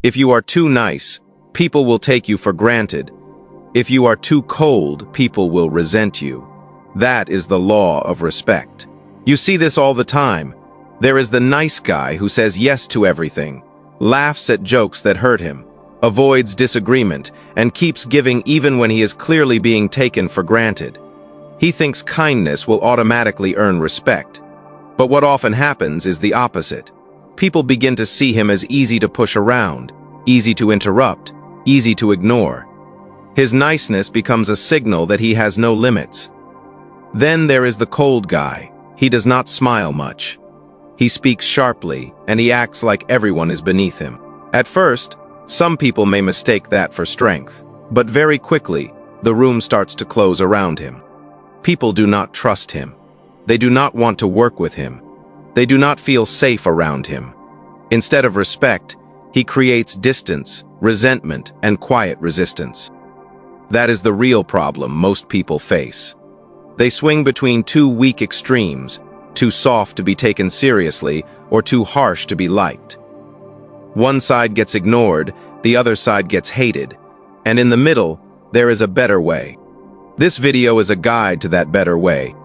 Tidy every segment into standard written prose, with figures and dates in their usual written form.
If you are too nice, people will take you for granted. If you are too cold, people will resent you. That is the law of respect. You see this all the time. There is the nice guy who says yes to everything, laughs at jokes that hurt him, avoids disagreement, and keeps giving even when he is clearly being taken for granted. He thinks kindness will automatically earn respect. But what often happens is the opposite. People begin to see him as easy to push around, easy to interrupt, easy to ignore. His niceness becomes a signal that he has no limits. Then there is the cold guy. He does not smile much. He speaks sharply, and he acts like everyone is beneath him. At first, some people may mistake that for strength, but very quickly, the room starts to close around him. People do not trust him. They do not want to work with him. They do not feel safe around him. Instead of respect, he creates distance, resentment, and quiet resistance. That is the real problem most people face. They swing between two weak extremes, too soft to be taken seriously or too harsh to be liked. One side gets ignored, the other side gets hated, and in the middle, there is a better way. This video is a guide to that better way.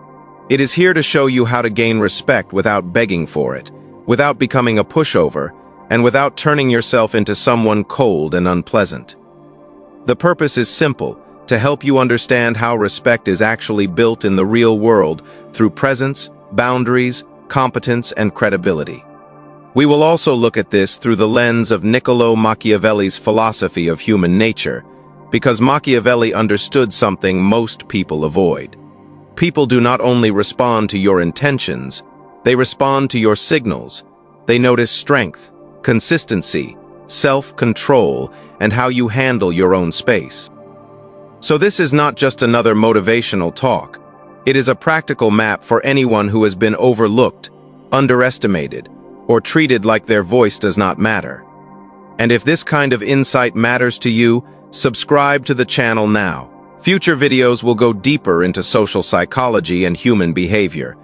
It is here to show you how to gain respect without begging for it, without becoming a pushover, and without turning yourself into someone cold and unpleasant. The purpose is simple, to help you understand how respect is actually built in the real world through presence, boundaries, competence, and credibility. We will also look at this through the lens of Niccolò Machiavelli's philosophy of human nature, because Machiavelli understood something most people avoid. People do not only respond to your intentions, they respond to your signals. They notice strength, consistency, self-control, and how you handle your own space. So this is not just another motivational talk. It is a practical map for anyone who has been overlooked, underestimated, or treated like their voice does not matter. And if this kind of insight matters to you, subscribe to the channel now. Future videos will go deeper into social psychology and human behavior,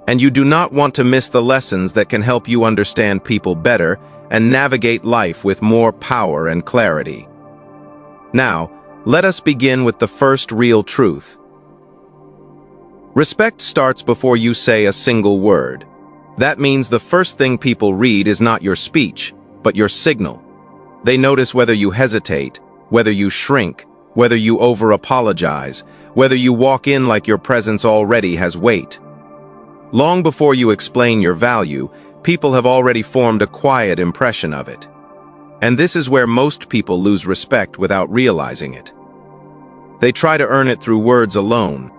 and you do not want to miss the lessons that can help you understand people better and navigate life with more power and clarity. Now, let us begin with the first real truth. Respect starts before you say a single word. That means the first thing people read is not your speech, but your signal. They notice whether you hesitate, whether you shrink, whether you over-apologize, whether you walk in like your presence already has weight. Long before you explain your value, people have already formed a quiet impression of it. And this is where most people lose respect without realizing it. They try to earn it through words alone.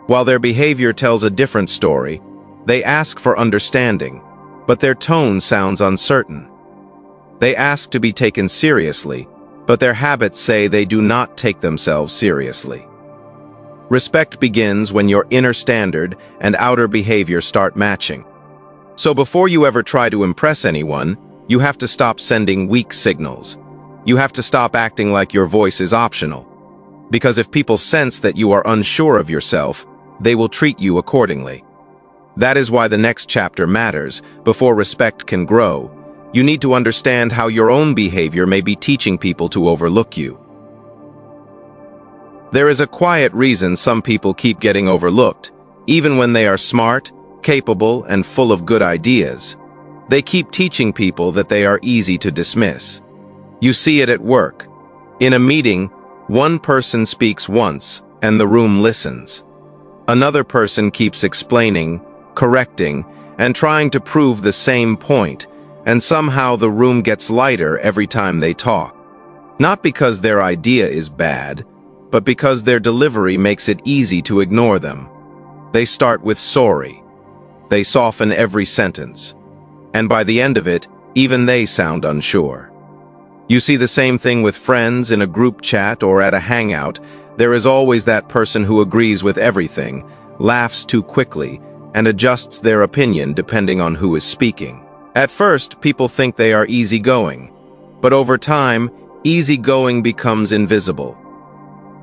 While their behavior tells a different story, they ask for understanding, but their tone sounds uncertain. They ask to be taken seriously, but their habits say they do not take themselves seriously. Respect begins when your inner standard and outer behavior start matching. So before you ever try to impress anyone, you have to stop sending weak signals. You have to stop acting like your voice is optional. Because if people sense that you are unsure of yourself, they will treat you accordingly. That is why the next chapter matters. Before respect can grow, you need to understand how your own behavior may be teaching people to overlook you. There is a quiet reason some people keep getting overlooked, even when they are smart, capable, and full of good ideas. They keep teaching people that they are easy to dismiss. You see it at work. In a meeting, one person speaks once, and the room listens. Another person keeps explaining, correcting, and trying to prove the same point, and somehow the room gets lighter every time they talk. Not because their idea is bad, but because their delivery makes it easy to ignore them. They start with sorry. They soften every sentence. And by the end of it, even they sound unsure. You see the same thing with friends in a group chat or at a hangout. There is always that person who agrees with everything, laughs too quickly, and adjusts their opinion depending on who is speaking. At first, people think they are easygoing, but over time, easygoing becomes invisible.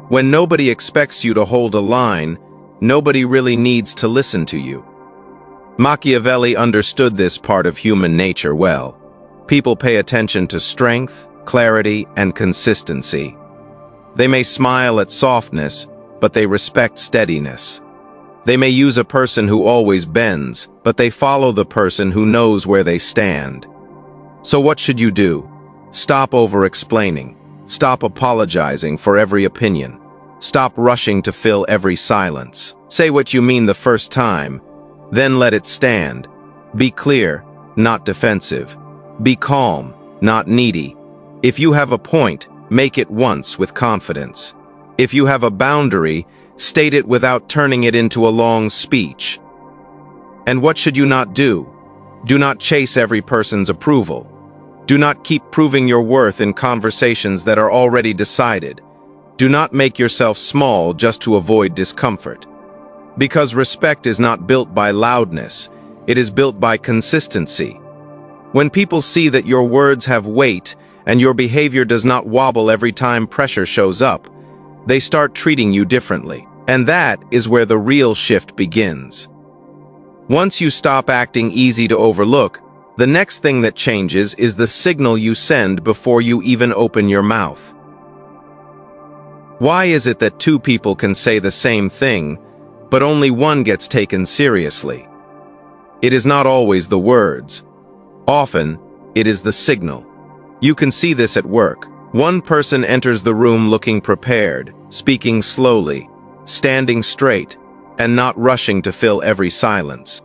When nobody expects you to hold a line, nobody really needs to listen to you. Machiavelli understood this part of human nature well. People pay attention to strength, clarity, and consistency. They may smile at softness, but they respect steadiness. They may use a person who always bends, but they follow the person who knows where they stand. So what should you do? Stop over-explaining. Stop apologizing for every opinion. Stop rushing to fill every silence. Say what you mean the first time, then let it stand. Be clear, not defensive. Be calm, not needy. If you have a point, make it once with confidence. If you have a boundary, state it without turning it into a long speech. And what should you not do? Do not chase every person's approval. Do not keep proving your worth in conversations that are already decided. Do not make yourself small just to avoid discomfort. Because respect is not built by loudness, it is built by consistency. When people see that your words have weight and your behavior does not wobble every time pressure shows up, they start treating you differently. And that is where the real shift begins. Once you stop acting easy to overlook, the next thing that changes is the signal you send before you even open your mouth. Why is it that two people can say the same thing, but only one gets taken seriously? It is not always the words. Often, it is the signal. You can see this at work. One person enters the room looking prepared, speaking slowly, standing straight, and not rushing to fill every silence.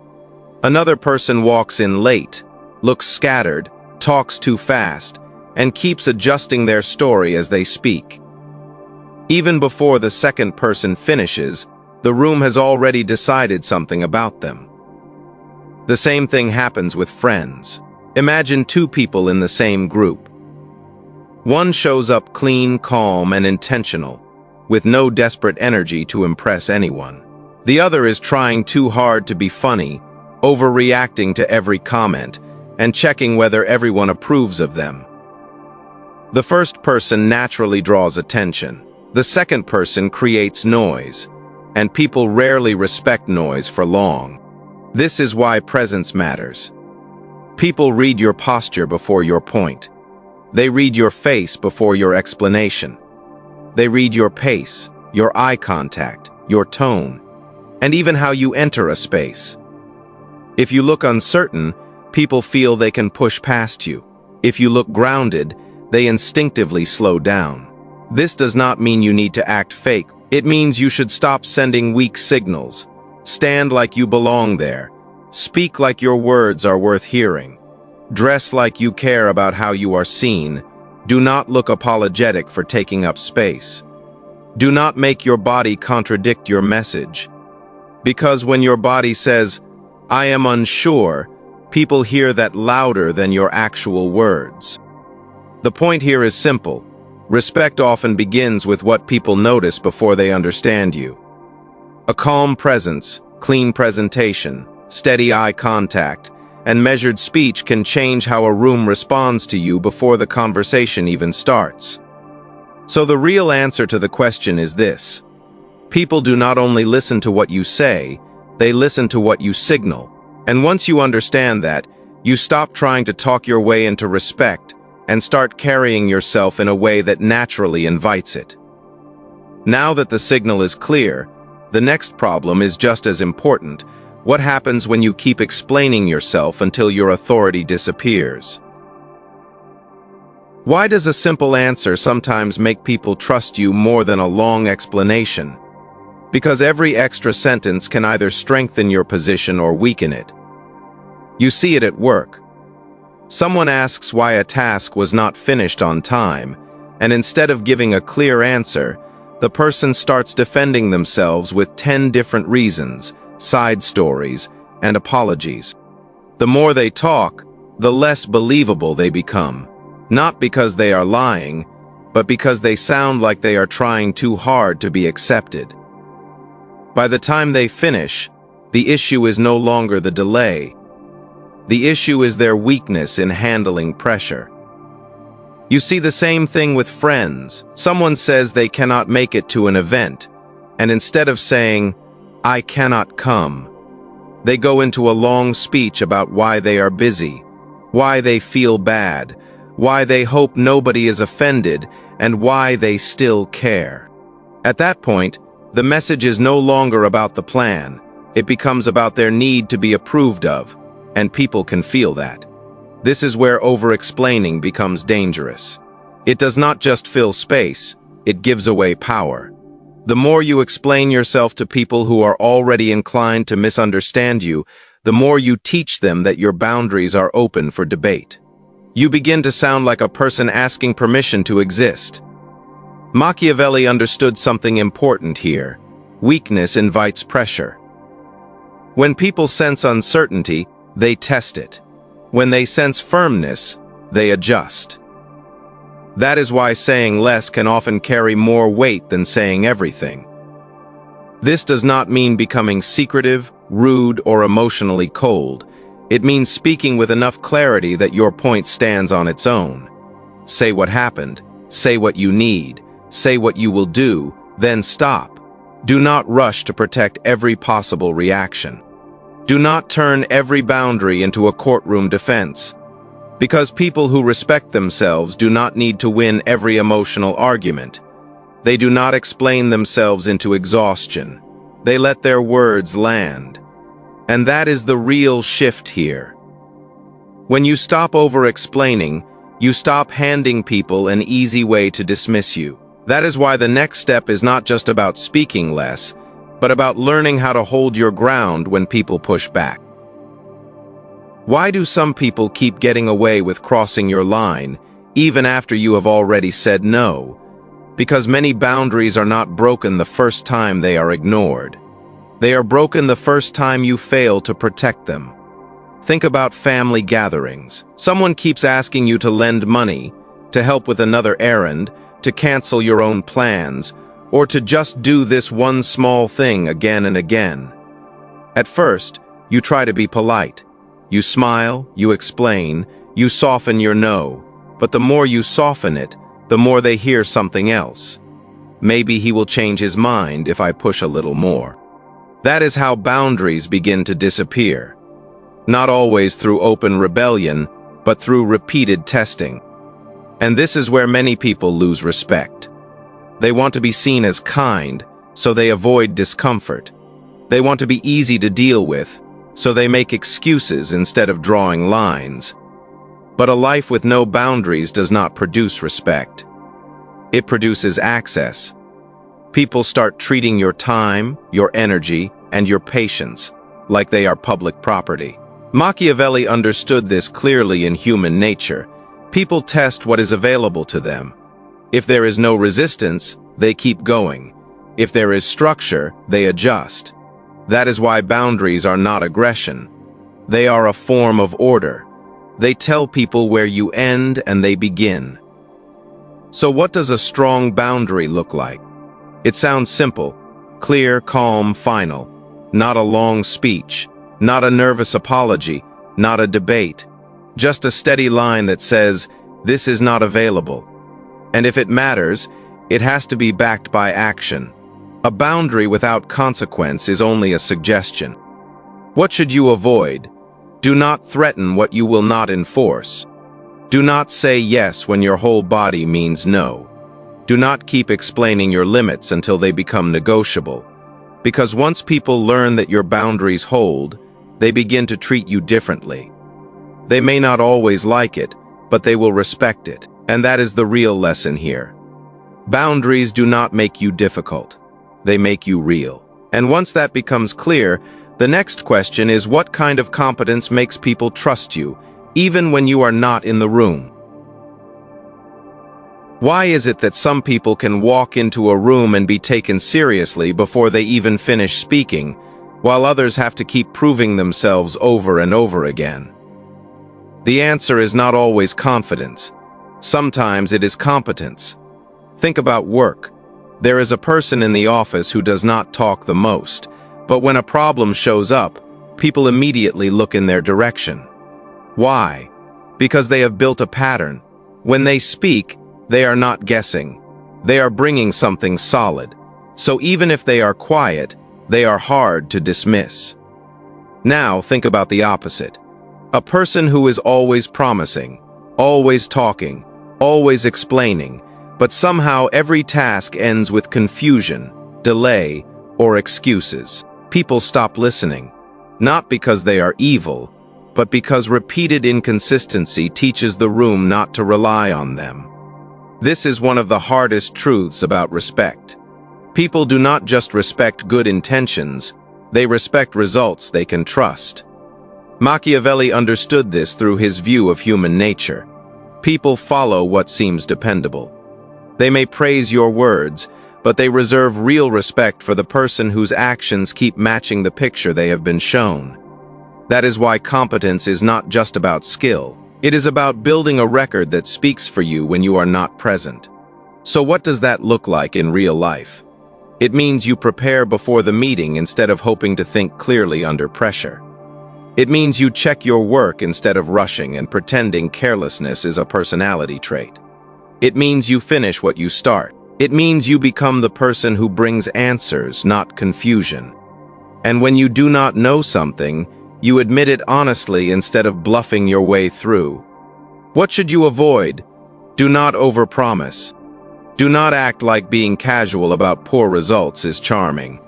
Another person walks in late, looks scattered, talks too fast, and keeps adjusting their story as they speak. Even before the second person finishes, the room has already decided something about them. The same thing happens with friends. Imagine two people in the same group. One shows up clean, calm, and intentional, with no desperate energy to impress anyone. The other is trying too hard to be funny, overreacting to every comment, and checking whether everyone approves of them. The first person naturally draws attention. The second person creates noise, and people rarely respect noise for long. This is why presence matters. People read your posture before your point. They read your face before your explanation. They read your pace, your eye contact, your tone, and even how you enter a space. If you look uncertain, people feel they can push past you. If you look grounded, they instinctively slow down. This does not mean you need to act fake. It means you should stop sending weak signals. Stand like you belong there. Speak like your words are worth hearing. Dress like you care about how you are seen. Do not look apologetic for taking up space. Do not make your body contradict your message. Because when your body says, "I am unsure," people hear that louder than your actual words. The point here is simple. Respect often begins with what people notice before they understand you. A calm presence, clean presentation, steady eye contact, and measured speech can change how a room responds to you before the conversation even starts. So the real answer to the question is this. People do not only listen to what you say, they listen to what you signal. And once you understand that, you stop trying to talk your way into respect and start carrying yourself in a way that naturally invites it. Now that the signal is clear, the next problem is just as important. What happens when you keep explaining yourself until your authority disappears? Why does a simple answer sometimes make people trust you more than a long explanation? Because every extra sentence can either strengthen your position or weaken it. You see it at work. Someone asks why a task was not finished on time, and instead of giving a clear answer, the person starts defending themselves with 10 different reasons, side stories, and apologies. The more they talk, the less believable they become, not because they are lying, but because they sound like they are trying too hard to be accepted. By the time they finish, the issue is no longer the delay. The issue is their weakness in handling pressure. You see the same thing with friends. Someone says they cannot make it to an event, and instead of saying, "I cannot come," they go into a long speech about why they are busy, why they feel bad, why they hope nobody is offended, and why they still care. At that point, the message is no longer about the plan. It becomes about their need to be approved of, and people can feel that. This is where over-explaining becomes dangerous. It does not just fill space, it gives away power. The more you explain yourself to people who are already inclined to misunderstand you, the more you teach them that your boundaries are open for debate. You begin to sound like a person asking permission to exist. Machiavelli understood something important here. Weakness invites pressure. When people sense uncertainty, they test it. When they sense firmness, they adjust. That is why saying less can often carry more weight than saying everything. This does not mean becoming secretive, rude, or emotionally cold. It means speaking with enough clarity that your point stands on its own. Say what happened, say what you need, say what you will do, then stop. Do not rush to protect every possible reaction. Do not turn every boundary into a courtroom defense. Because people who respect themselves do not need to win every emotional argument. They do not explain themselves into exhaustion. They let their words land. And that is the real shift here. When you stop over-explaining, you stop handing people an easy way to dismiss you. That is why the next step is not just about speaking less, but about learning how to hold your ground when people push back. Why do some people keep getting away with crossing your line, even after you have already said no? Because many boundaries are not broken the first time they are ignored. They are broken the first time you fail to protect them. Think about family gatherings. Someone keeps asking you to lend money, to help with another errand, to cancel your own plans, or to just do this one small thing again and again. At first, you try to be polite. You smile, you explain, you soften your no. But the more you soften it, the more they hear something else. Maybe he will change his mind if I push a little more. That is how boundaries begin to disappear. Not always through open rebellion, but through repeated testing. And this is where many people lose respect. They want to be seen as kind, so they avoid discomfort. They want to be easy to deal with, so they make excuses instead of drawing lines. But a life with no boundaries does not produce respect. It produces access. People start treating your time, your energy, and your patience like they are public property. Machiavelli understood this clearly in human nature. People test what is available to them. If there is no resistance, they keep going. If there is structure, they adjust. That is why boundaries are not aggression. They are a form of order. They tell people where you end and they begin. So what does a strong boundary look like? It sounds simple, clear, calm, final. Not a long speech, not a nervous apology, not a debate. Just a steady line that says, this is not available. And if it matters, it has to be backed by action. A boundary without consequence is only a suggestion. What should you avoid? Do not threaten what you will not enforce. Do not say yes when your whole body means no. Do not keep explaining your limits until they become negotiable. Because once people learn that your boundaries hold, they begin to treat you differently. They may not always like it, but they will respect it. And that is the real lesson here. Boundaries do not make you difficult. They make you real. And once that becomes clear, the next question is what kind of competence makes people trust you, even when you are not in the room? Why is it that some people can walk into a room and be taken seriously before they even finish speaking, while others have to keep proving themselves over and over again? The answer is not always confidence. Sometimes it is competence. Think about work. There is a person in the office who does not talk the most, but when a problem shows up, people immediately look in their direction. Why? Because they have built a pattern. When they speak, they are not guessing. They are bringing something solid. So even if they are quiet, they are hard to dismiss. Now think about the opposite. A person who is always promising, always talking, always explaining, but somehow every task ends with confusion, delay, or excuses. People stop listening, not because they are evil, but because repeated inconsistency teaches the room not to rely on them. This is one of the hardest truths about respect. People do not just respect good intentions, they respect results they can trust. Machiavelli understood this through his view of human nature. People follow what seems dependable. They may praise your words, but they reserve real respect for the person whose actions keep matching the picture they have been shown. That is why competence is not just about skill. It is about building a record that speaks for you when you are not present. So what does that look like in real life? It means you prepare before the meeting instead of hoping to think clearly under pressure. It means you check your work instead of rushing and pretending carelessness is a personality trait. It means you finish what you start. It means you become the person who brings answers, not confusion. And when you do not know something, you admit it honestly instead of bluffing your way through. What should you avoid? Do not overpromise. Do not act like being casual about poor results is charming.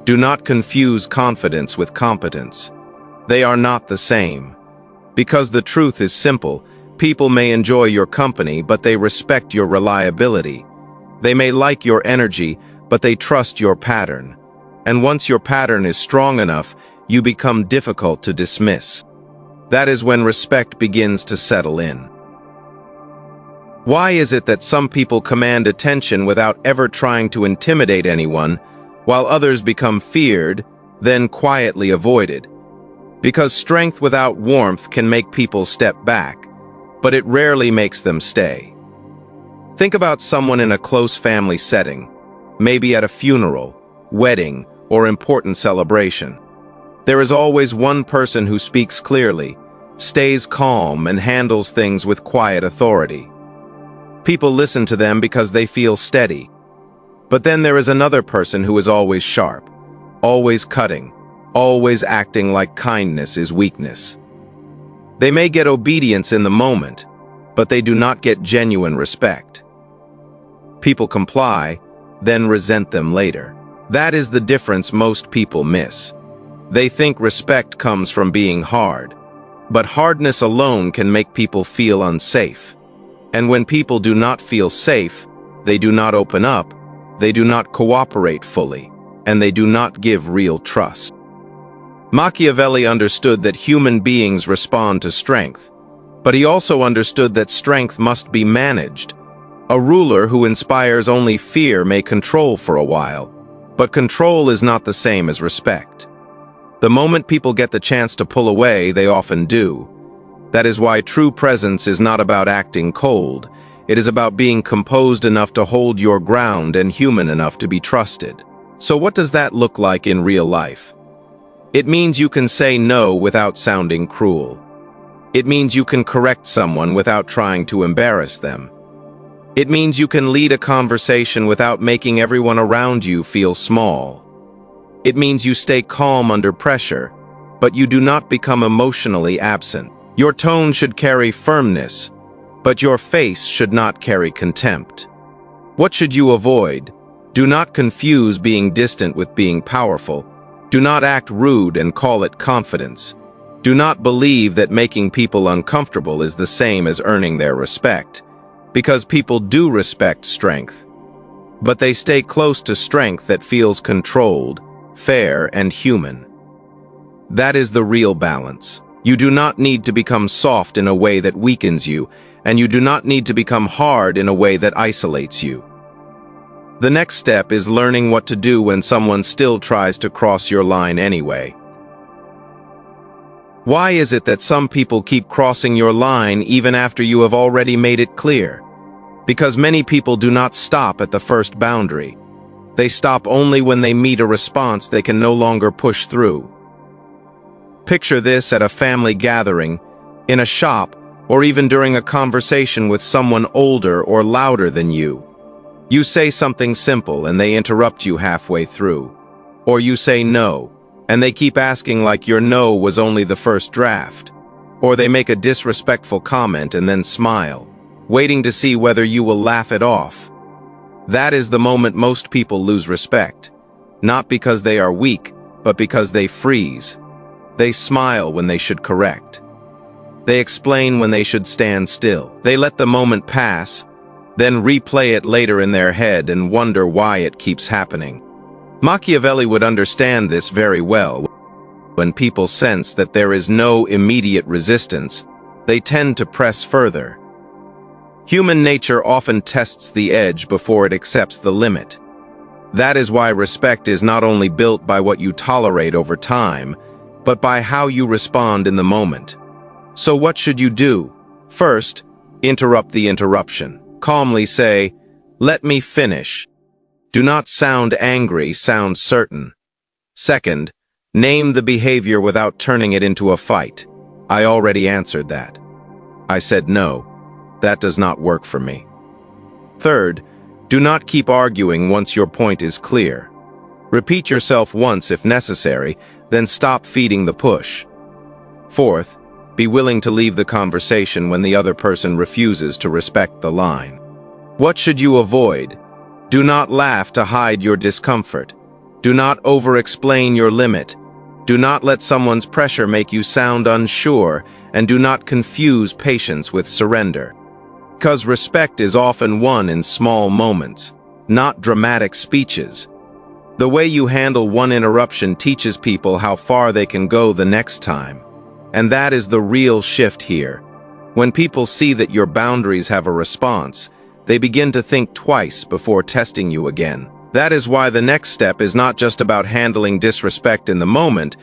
Do not confuse confidence with competence. They are not the same. Because the truth is simple, people may enjoy your company, but they respect your reliability. They may like your energy, but they trust your pattern. And once your pattern is strong enough, you become difficult to dismiss. That is when respect begins to settle in. Why is it that some people command attention without ever trying to intimidate anyone, while others become feared, then quietly avoided? Because strength without warmth can make people step back, but it rarely makes them stay. Think about someone in a close family setting, maybe at a funeral, wedding, or important celebration. There is always one person who speaks clearly, stays calm, and handles things with quiet authority. People listen to them because they feel steady. But then there is another person who is always sharp, always cutting, always acting like kindness is weakness. They may get obedience in the moment, but they do not get genuine respect. People comply, then resent them later. That is the difference most people miss. They think respect comes from being hard, but hardness alone can make people feel unsafe. And when people do not feel safe, they do not open up, they do not cooperate fully, and they do not give real trust. Machiavelli understood that human beings respond to strength, but he also understood that strength must be managed. A ruler who inspires only fear may control for a while, but control is not the same as respect. The moment people get the chance to pull away, they often do. That is why true presence is not about acting cold. It is about being composed enough to hold your ground and human enough to be trusted. So what does that look like in real life? It means you can say no without sounding cruel. It means you can correct someone without trying to embarrass them. It means you can lead a conversation without making everyone around you feel small. It means you stay calm under pressure, but you do not become emotionally absent. Your tone should carry firmness, but your face should not carry contempt. What should you avoid? Do not confuse being distant with being powerful. Do not act rude and call it confidence. Do not believe that making people uncomfortable is the same as earning their respect, because people do respect strength, but they stay close to strength that feels controlled, fair, and human. That is the real balance. You do not need to become soft in a way that weakens you, and you do not need to become hard in a way that isolates you. The next step is learning what to do when someone still tries to cross your line anyway. Why is it that some people keep crossing your line even after you have already made it clear? Because many people do not stop at the first boundary. They stop only when they meet a response they can no longer push through. Picture this at a family gathering, in a shop, or even during a conversation with someone older or louder than you. You say something simple and they interrupt you halfway through. Or you say no, and they keep asking like your no was only the first draft. Or they make a disrespectful comment and then smile, waiting to see whether you will laugh it off. That is the moment most people lose respect, not because they are weak, but because they freeze. They smile when they should correct. They explain when they should stand still. They let the moment pass, then replay it later in their head and wonder why it keeps happening. Machiavelli would understand this very well. When people sense that there is no immediate resistance, they tend to press further. Human nature often tests the edge before it accepts the limit. That is why respect is not only built by what you tolerate over time, but by how you respond in the moment. So what should you do? First, interrupt the interruption. Calmly say, "Let me finish." Do not sound angry, sound certain. Second, name the behavior without turning it into a fight. "I already answered that. I said no. That does not work for me." Third, do not keep arguing once your point is clear. Repeat yourself once if necessary, then stop feeding the push. Fourth, be willing to leave the conversation when the other person refuses to respect the line. What should you avoid? Do not laugh to hide your discomfort. Do not over-explain your limit. Do not let someone's pressure make you sound unsure, and do not confuse patience with surrender. Because respect is often won in small moments, not dramatic speeches. The way you handle one interruption teaches people how far they can go the next time. And that is the real shift here. When people see that your boundaries have a response, they begin to think twice before testing you again. That is why the next step is not just about handling disrespect in the moment,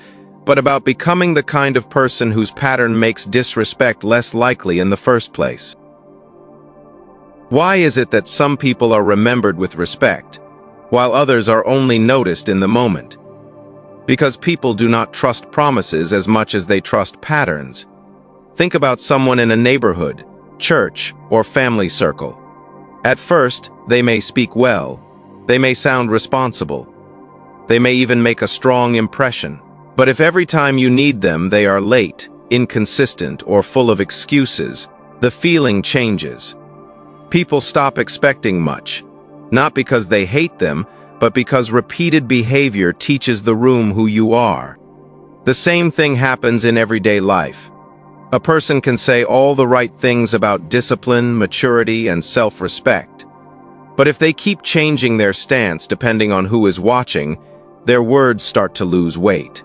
but about becoming the kind of person whose pattern makes disrespect less likely in the first place. Why is it that some people are remembered with respect, while others are only noticed in the moment? Because people do not trust promises as much as they trust patterns. Think about someone in a neighborhood, church, or family circle. At first, they may speak well. They may sound responsible. They may even make a strong impression. But if every time you need them they are late, inconsistent, or full of excuses, the feeling changes. People stop expecting much, not because they hate them, but because repeated behavior teaches the room who you are. The same thing happens in everyday life. A person can say all the right things about discipline, maturity, and self-respect. But if they keep changing their stance depending on who is watching, their words start to lose weight.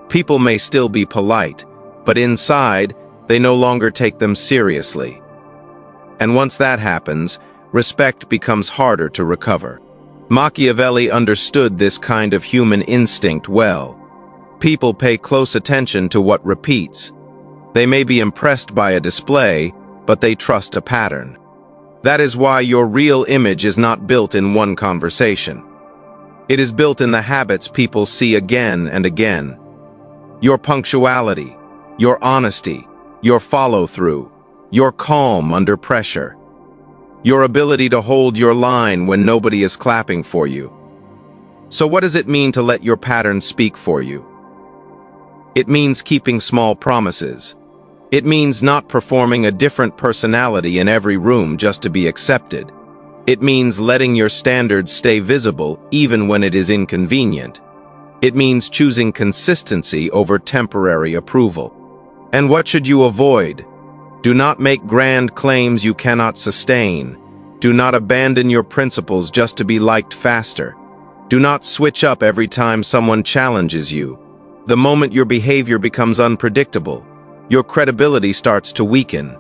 People may still be polite, but inside, they no longer take them seriously. And once that happens, respect becomes harder to recover. Machiavelli understood this kind of human instinct well. People pay close attention to what repeats. They may be impressed by a display, but they trust a pattern. That is why your real image is not built in one conversation. It is built in the habits people see again and again. Your punctuality, your honesty, your follow-through, your calm under pressure, your ability to hold your line when nobody is clapping for you. So what does it mean to let your pattern speak for you? It means keeping small promises. It means not performing a different personality in every room just to be accepted. It means letting your standards stay visible even when it is inconvenient. It means choosing consistency over temporary approval. And what should you avoid? Do not make grand claims you cannot sustain. Do not abandon your principles just to be liked faster. Do not switch up every time someone challenges you. The moment your behavior becomes unpredictable, your credibility starts to weaken.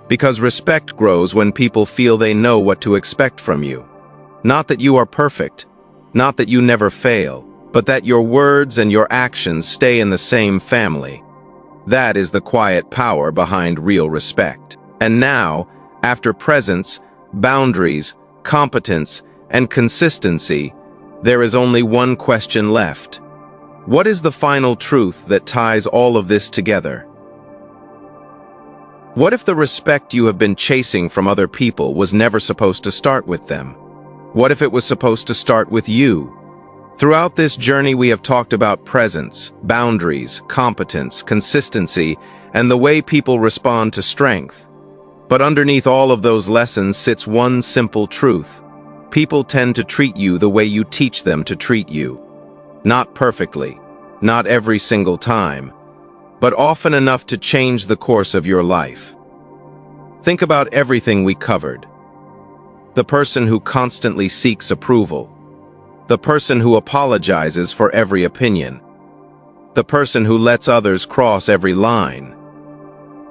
Because respect grows when people feel they know what to expect from you. Not that you are perfect, not that you never fail, but that your words and your actions stay in the same family. That is the quiet power behind real respect. And now, after presence, boundaries, competence, and consistency, there is only one question left. What is the final truth that ties all of this together? What if the respect you have been chasing from other people was never supposed to start with them? What if it was supposed to start with you? Throughout this journey, we have talked about presence, boundaries, competence, consistency, and the way people respond to strength. But underneath all of those lessons sits one simple truth. People tend to treat you the way you teach them to treat you. Not perfectly, not every single time, but often enough to change the course of your life. Think about everything we covered. The person who constantly seeks approval. The person who apologizes for every opinion. The person who lets others cross every line.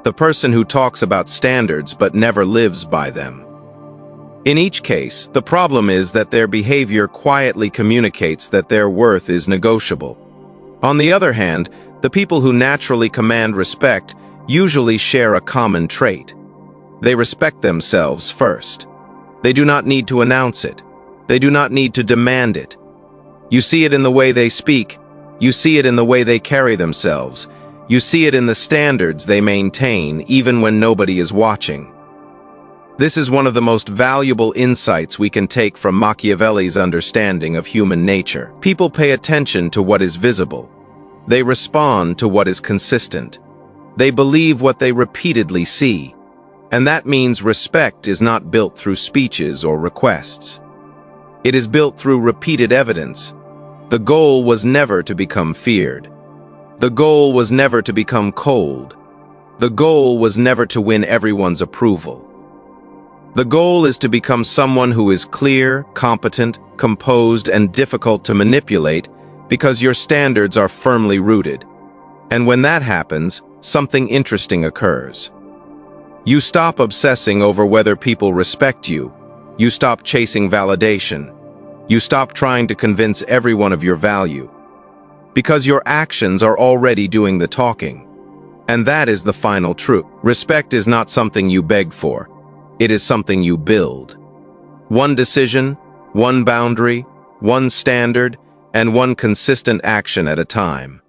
The person who talks about standards but never lives by them. In each case, the problem is that their behavior quietly communicates that their worth is negotiable. On the other hand, the people who naturally command respect usually share a common trait. They respect themselves first. They do not need to announce it. They do not need to demand it. You see it in the way they speak. You see it in the way they carry themselves. You see it in the standards they maintain, even when nobody is watching. This is one of the most valuable insights we can take from Machiavelli's understanding of human nature. People pay attention to what is visible. They respond to what is consistent. They believe what they repeatedly see. And that means respect is not built through speeches or requests. It is built through repeated evidence. The goal was never to become feared. The goal was never to become cold. The goal was never to win everyone's approval. The goal is to become someone who is clear, competent, composed, and difficult to manipulate because your standards are firmly rooted. And when that happens, something interesting occurs. You stop obsessing over whether people respect you. You stop chasing validation. You stop trying to convince everyone of your value. Because your actions are already doing the talking. And that is the final truth. Respect is not something you beg for. It is something you build. One decision, one boundary, one standard, and one consistent action at a time.